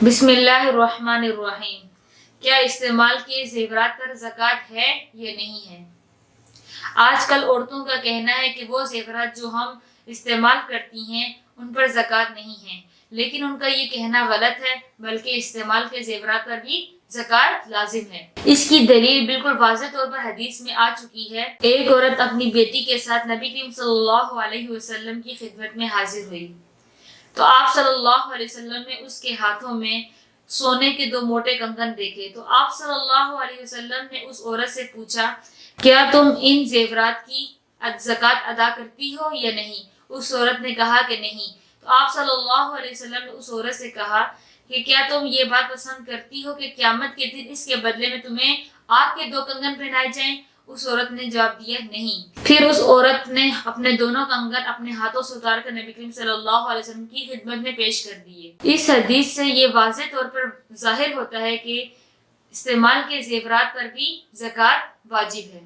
بسم اللہ الرحمن الرحیم۔ کیا استعمال کیے زیورات پر زکوٰۃ ہے یا نہیں ہے؟ آج کل عورتوں کا کہنا ہے کہ وہ زیورات جو ہم استعمال کرتی ہیں ان پر زکوٰۃ نہیں ہے، لیکن ان کا یہ کہنا غلط ہے، بلکہ استعمال کے زیورات پر بھی زکوٰۃ لازم ہے۔ اس کی دلیل بالکل واضح طور پر حدیث میں آ چکی ہے۔ ایک عورت اپنی بیٹی کے ساتھ نبی کریم صلی اللہ علیہ وسلم کی خدمت میں حاضر ہوئی تو آپ صلی اللہ علیہ وسلم نے اس کے ہاتھوں میں سونے کے 2 موٹے کنگن دیکھے تو آپ صلی اللہ علیہ وسلم نے اس عورت سے پوچھا، کیا تم ان زیورات کی زکوٰۃ ادا کرتی ہو یا نہیں؟ اس عورت نے کہا کہ نہیں۔ تو آپ صلی اللہ علیہ وسلم نے اس عورت سے کہا کہ کیا تم یہ بات پسند کرتی ہو کہ قیامت کے دن اس کے بدلے میں تمہیں آگ کے 2 کنگن پہنائے جائیں؟ اس عورت نے جواب دیا نہیں۔ پھر اس عورت نے اپنے دونوں کنگن اپنے ہاتھوں سے اتار کر نبی کریم صلی اللہ علیہ وسلم کی خدمت میں پیش کر دیے۔ اس حدیث سے یہ واضح طور پر ظاہر ہوتا ہے کہ استعمال کے زیورات پر بھی زکوٰۃ واجب ہے۔